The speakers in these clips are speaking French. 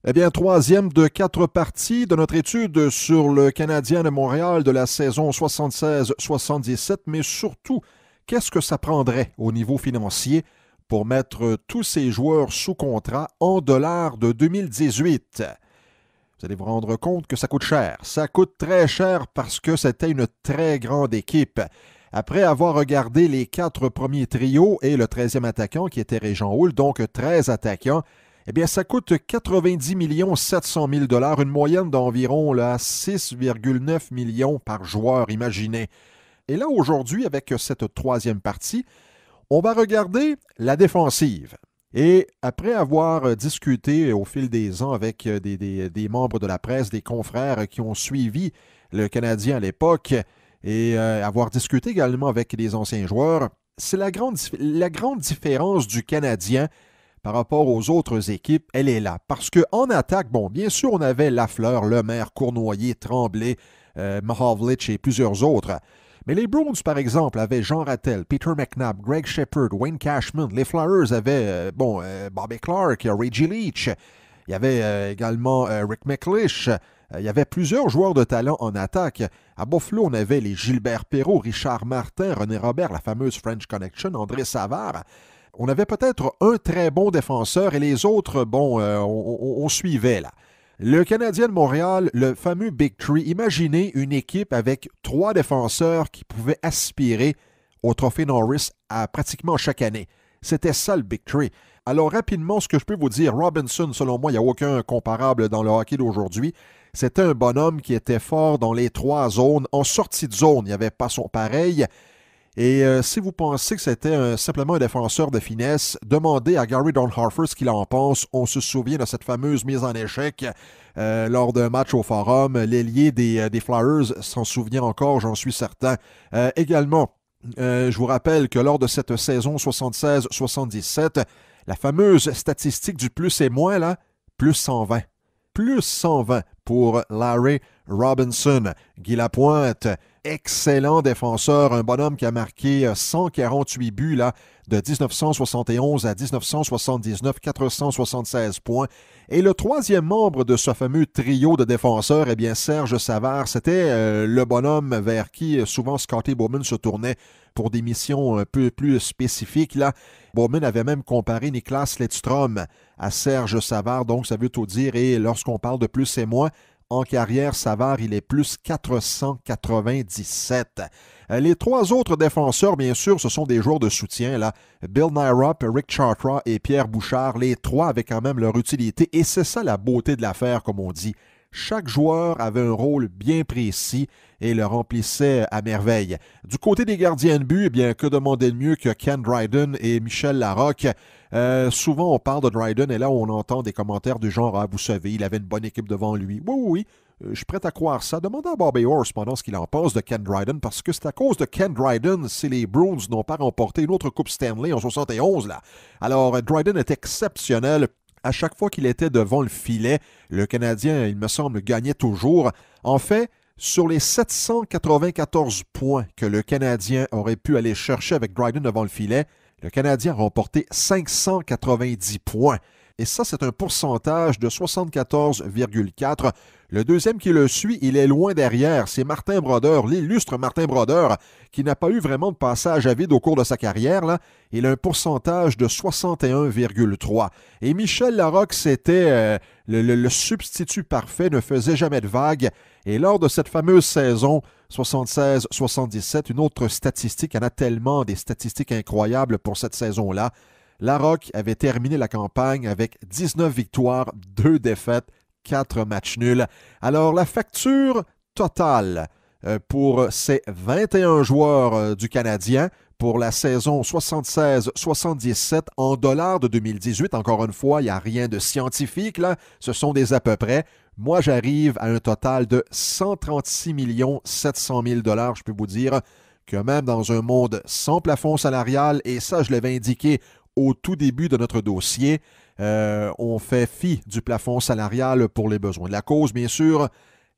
Eh bien, troisième de 4 parties de notre étude sur le Canadien de Montréal de la saison 76-77, mais surtout, qu'est-ce que ça prendrait au niveau financier pour mettre tous ces joueurs sous contrat en dollars de 2018? Vous allez vous rendre compte que ça coûte cher. Ça coûte très cher parce que c'était une très grande équipe. Après avoir regardé les 4 premiers trios et le 13e attaquant qui était Régent Houle, donc 13 attaquants, eh bien, ça coûte 90 700 000 $, une moyenne d'environ 6,9 millions par joueur, imaginez. Et là, aujourd'hui, avec cette troisième partie, on va regarder la défensive. Et après avoir discuté au fil des ans avec des membres de la presse, des confrères qui ont suivi le Canadien à l'époque, et avoir discuté également avec des anciens joueurs, c'est la grande différence du Canadien par rapport aux autres équipes, elle est là. Parce qu'en attaque, bon, bien sûr, on avait Lafleur, Lemaire, Cournoyer, Tremblay, Mahovlich et plusieurs autres. Mais les Bruins, par exemple, avaient Jean Rattel, Peter McNabb, Greg Shepard, Wayne Cashman. Les Flyers avaient, Bobby Clark, Reggie Leach. Il y avait également Rick McLeish. Il y avait plusieurs joueurs de talent en attaque. À Buffalo, on avait les Gilbert Perrault, Richard Martin, René Robert, la fameuse French Connection, André Savard. On avait peut-être un très bon défenseur et les autres, on suivait là. Le Canadien de Montréal, le fameux Big Three, imaginez une équipe avec 3 défenseurs qui pouvaient aspirer au trophée Norris à pratiquement chaque année. C'était ça le Big Three. Alors rapidement, ce que je peux vous dire, Robinson, selon moi, il n'y a aucun comparable dans le hockey d'aujourd'hui. C'était un bonhomme qui était fort dans les 3 zones. En sortie de zone, il n'y avait pas son pareil. Et si vous pensez que c'était simplement un défenseur de finesse, demandez à Gary Dornhoefer ce qu'il en pense. On se souvient de cette fameuse mise en échec lors d'un match au Forum. L'ailier des Flyers s'en souvient encore, j'en suis certain. Également, je vous rappelle que lors de cette saison 76-77, la fameuse statistique du plus et moins, là, plus 120. Plus 120 pour Larry Robinson. Guy Lapointe, excellent défenseur, un bonhomme qui a marqué 148 buts là, de 1971 à 1979, 476 points. Et le troisième membre de ce fameux trio de défenseurs, eh bien Serge Savard, c'était le bonhomme vers qui souvent Scotty Bowman se tournait pour des missions un peu plus spécifiques. Là, Bowman avait même comparé Niklas Lidstrom à Serge Savard, donc ça veut tout dire. Et lorsqu'on parle de plus et moins, en carrière, Savard, il est plus 497. Les 3 autres défenseurs, bien sûr, ce sont des joueurs de soutien. Là. Bill Nyrup, Rick Chartra et Pierre Bouchard, les 3 avaient quand même leur utilité. Et c'est ça la beauté de l'affaire, comme on dit. Chaque joueur avait un rôle bien précis et le remplissait à merveille. Du côté des gardiens de but, eh bien, que demander de mieux que Ken Dryden et Michel Larocque? Souvent, on parle de Dryden et là, on entend des commentaires du genre « Ah, vous savez, il avait une bonne équipe devant lui. » Oui, je suis prêt à croire ça. Demandez à Bobby Orr cependant ce qu'il en pense de Ken Dryden, parce que c'est à cause de Ken Dryden si les Bruins n'ont pas remporté une autre Coupe Stanley en 71. Là. Alors, Dryden est exceptionnel. À chaque fois qu'il était devant le filet, le Canadien, il me semble, gagnait toujours. En fait, sur les 794 points que le Canadien aurait pu aller chercher avec Dryden devant le filet, le Canadien a remporté 590 points. Et ça, c'est un pourcentage de 74,4. Le deuxième qui le suit, il est loin derrière. C'est Martin Brodeur, l'illustre Martin Brodeur, qui n'a pas eu vraiment de passage à vide au cours de sa carrière. Là. Il a un pourcentage de 61,3. Et Michel Larocque, c'était le substitut parfait, ne faisait jamais de vagues. Et lors de cette fameuse saison 76-77, une autre statistique, il y en a tellement des statistiques incroyables pour cette saison-là. Larocque avait terminé la campagne avec 19 victoires, 2 défaites, 4 matchs nuls. Alors, la facture totale pour ces 21 joueurs du Canadien pour la saison 76-77 en dollars de 2018, encore une fois, il n'y a rien de scientifique, là, ce sont des à peu près. Moi, j'arrive à un total de 136 700 000 $, je peux vous dire que même dans un monde sans plafond salarial, et ça, je l'avais indiqué au tout début de notre dossier, on fait fi du plafond salarial pour les besoins de la cause. Bien sûr,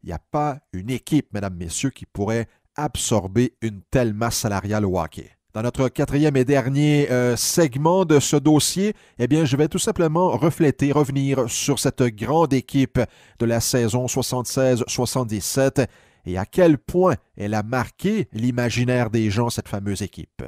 il n'y a pas une équipe, mesdames, messieurs, qui pourrait absorber une telle masse salariale au hockey. Dans notre quatrième et dernier segment de ce dossier, eh bien, je vais tout simplement revenir sur cette grande équipe de la saison 76-77 et à quel point elle a marqué l'imaginaire des gens, cette fameuse équipe.